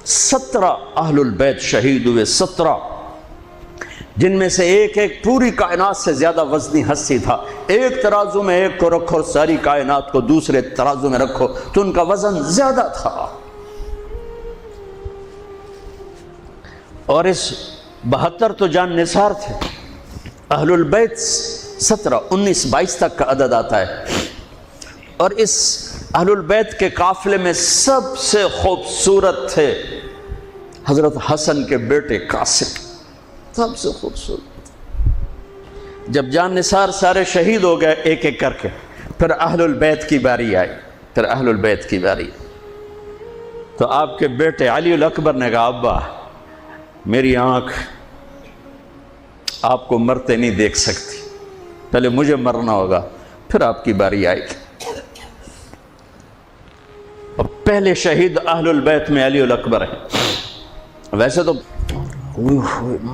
17 اہل البیت شہید ہوئے، 17، جن میں سے ایک ایک پوری کائنات سے زیادہ وزنی ہستی تھا۔ ایک ترازو میں ایک کو رکھو اور ساری کائنات کو دوسرے ترازو میں رکھو تو ان کا وزن زیادہ تھا۔ اور اس 72 تو جان نثار تھے۔ اہل البیت 17، 19، 22 تک کا عدد آتا ہے۔ اور اس اہل البیت کے قافلے میں سب سے خوبصورت تھے حضرت حسن کے بیٹے قاسم، سب سے خوبصورت۔ جب جان نثار سارے شہید ہو گئے ایک ایک کر کے، پھر اہل البیت کی باری آئی، پھر اہل البیت کی باری آئی تو آپ کے بیٹے علی الاکبر نے کہا ابا میری آنکھ آپ کو مرتے نہیں دیکھ سکتی، پہلے مجھے مرنا ہوگا پھر آپ کی باری آئے گی۔ اور پہلے شہید اہل البیت میں علی الاکبر ہیں۔ ویسے تو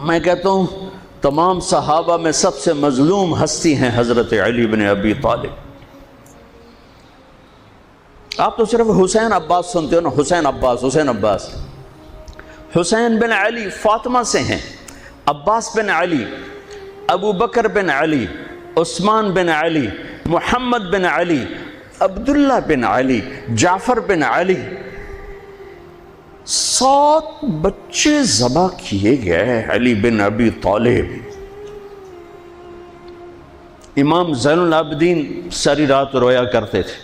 میں کہتا ہوں تمام صحابہ میں سب سے مظلوم ہستی ہیں حضرت علی بن ابی طالب۔ آپ تو صرف حسین عباس سنتے ہو نا، حسین عباس، حسین عباس۔ حسین بن علی فاطمہ سے ہیں، عباس بن علی، ابو بکر بن علی، عثمان بن علی، محمد بن علی، عبداللہ بن علی، جعفر بن علی، 7 بچے ذبح کیے گئے علی بن ابی طالب۔ امام زین العابدین ساری رات رویا کرتے تھے۔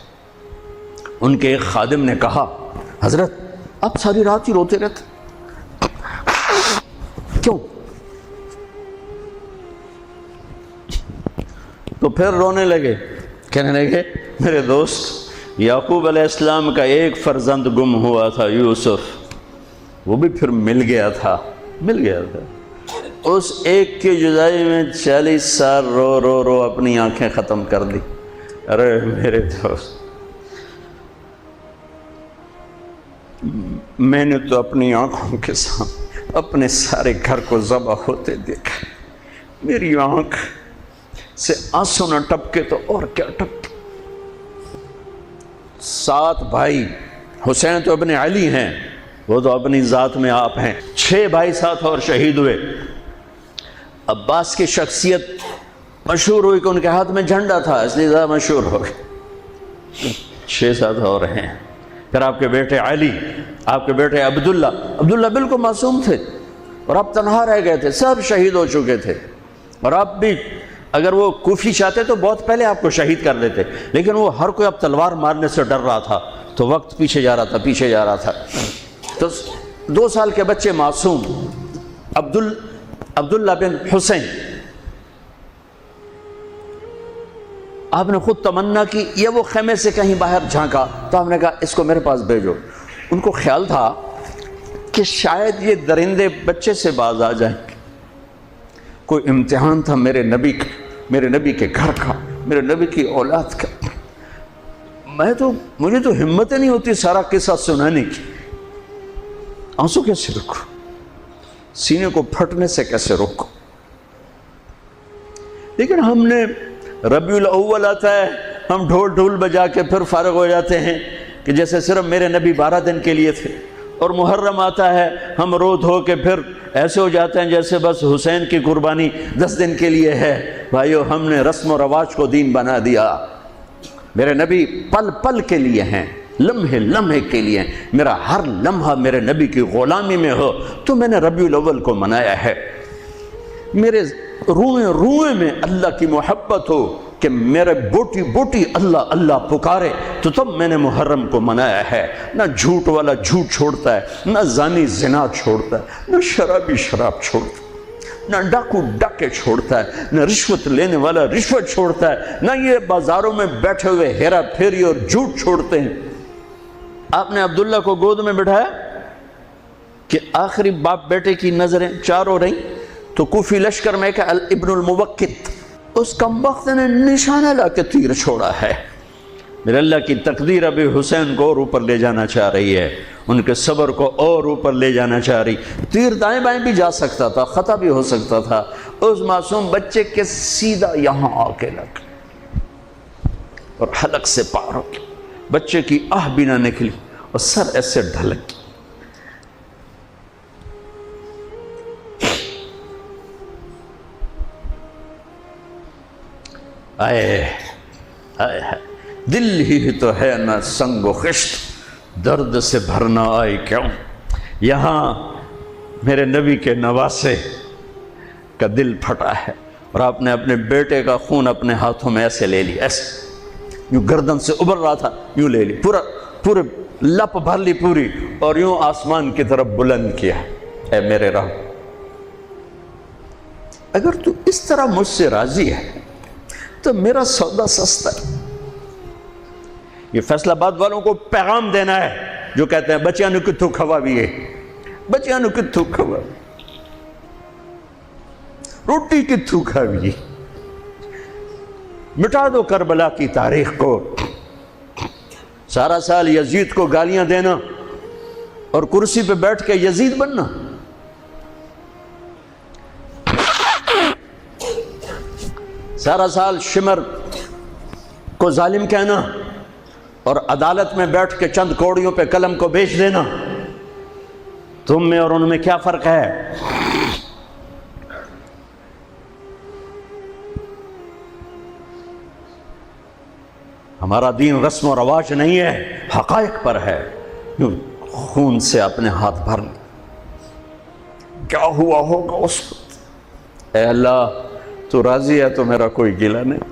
ان کے ایک خادم نے کہا حضرت آپ ساری رات ہی روتے رہتے کیوں؟ تو پھر رونے لگے، کہنے لگے میرے دوست یعقوب علیہ السلام کا ایک فرزند گم ہوا تھا یوسف، وہ بھی پھر مل گیا تھا۔ اس ایک کی جدائی میں 40 سال رو رو رو اپنی آنکھیں ختم کر دی۔ ارے میرے دوست میں نے تو اپنی آنکھوں کے سامنے اپنے سارے گھر کو ذبح ہوتے دیکھا، میری آنکھ سے آنسو نہ ٹپکے تو اور کیا ٹپکے۔ 7 بھائی، حسین تو ابن علی ہیں، وہ تو اپنی ذات میں آپ ہیں، 6 بھائی ساتھ اور شہید ہوئے۔ عباس کی شخصیت مشہور ہوئی کہ ان کے ہاتھ میں جھنڈا تھا اس لیے زیادہ مشہور ہو گئے۔ 6 ساتھ اور ہیں۔ پھر آپ کے بیٹے علی، آپ کے بیٹے عبداللہ بالکل معصوم تھے اور آپ تنہا رہ گئے تھے، سب شہید ہو چکے تھے۔ اور آپ بھی اگر وہ کوفی چاہتے تو بہت پہلے آپ کو شہید کر دیتے، لیکن وہ ہر کوئی اب تلوار مارنے سے ڈر رہا تھا تو وقت پیچھے جا رہا تھا۔ تو 2 سال کے بچے معصوم عبداللہ بن حسین، آپ نے خود تمنا کی یا وہ خیمے سے کہیں باہر جھانکا تو ہم نے کہا اس کو میرے پاس بھیجو۔ ان کو خیال تھا کہ شاید یہ درندے بچے سے باز آ جائیں، کوئی امتحان تھا میرے نبی کے گھر کا، میرے نبی کی اولاد کا۔ مجھے تو ہمت نہیں ہوتی سارا قصہ سنانے کی، آنسو کیسے روکو، سینے کو پھٹنے سے کیسے روکو۔ لیکن ہم نے ربیع الاول آتا ہے، ہم ڈھول بجا کے پھر فارغ ہو جاتے ہیں کہ جیسے صرف میرے نبی 12 دن کے لیے تھے۔ اور محرم آتا ہے، ہم رو دھو کے پھر ایسے ہو جاتے ہیں جیسے بس حسین کی قربانی 10 دن کے لیے ہے۔ بھائیو ہم نے رسم و رواج کو دین بنا دیا۔ میرے نبی پل پل کے لیے ہیں، لمحے لمحے کے لیے ہیں۔ میرا ہر لمحہ میرے نبی کی غلامی میں ہو تو میں نے ربیع الاول کو منایا ہے۔ میرے روئے روئے میں اللہ کی محبت ہو کہ میرے بوٹی بوٹی اللہ اللہ پکارے تو تب میں نے محرم کو منایا ہے۔ نہ جھوٹ والا جھوٹ چھوڑتا ہے، نہ زانی زنا چھوڑتا ہے، نہ شرابی شراب چھوڑتا ہے، نہ ڈاکو ڈاکے چھوڑتا ہے، نہ رشوت لینے والا رشوت چھوڑتا ہے، نہ یہ بازاروں میں بیٹھے ہوئے ہیرا پھیری اور جھوٹ چھوڑتے ہیں۔ آپ نے عبداللہ کو گود میں بٹھایا کہ آخری باپ بیٹے کی نظریں 4 ہو رہی تو کوفی لشکر میں کہ ابن الموقت اس کمبخت نے نشانہ لا کے تیر چھوڑا ہے۔ میرے اللہ کی تقدیر ابھی حسین کو اور اوپر لے جانا چاہ رہی ہے، ان کے صبر کو اور اوپر لے جانا چاہ رہی۔ تیر دائیں بائیں بھی جا سکتا تھا، خطا بھی ہو سکتا تھا، اس معصوم بچے کے سیدھا یہاں آ کے لگ اور حلق سے پار ہو گیا۔ بچے کی آہ بھی نہ نکلی اور سر ایسے ڈھلک گیا۔ آئے آئے دل ہی تو ہے نہ سنگ و خشت، درد سے بھرنا آئی کیوں؟ یہاں میرے نبی کے نواسے کا دل پھٹا ہے، اور آپ نے اپنے بیٹے کا خون اپنے ہاتھوں میں ایسے لے لیا، ایسے یوں گردن سے ابھر رہا تھا، یوں لے لی، پورے لپ بھر لی پوری، اور یوں آسمان کی طرف بلند کیا۔ اے میرے رب، اگر تو اس طرح مجھ سے راضی ہے تو میرا سودا سستا ہے۔ یہ فیصل آباد والوں کو پیغام دینا ہے جو کہتے ہیں بچیاں نو کتھوں کھوا بھی ہے، بچیاں نو کتھوں کھوا، روٹی کتھوں کھاوی، مٹا دو کربلا کی تاریخ کو۔ سارا سال یزید کو گالیاں دینا اور کرسی پہ بیٹھ کے یزید بننا، سارا سال شمر کو ظالم کہنا اور عدالت میں بیٹھ کے چند کوڑیوں پہ قلم کو بیچ دینا، تم میں اور ان میں کیا فرق ہے؟ ہمارا دین رسم و رواج نہیں ہے، حقائق پر ہے۔ خون سے اپنے ہاتھ بھر لے، کیا ہوا ہوگا اس وقت؟ اے اللہ تو راضی ہے تو میرا کوئی گلہ نہیں۔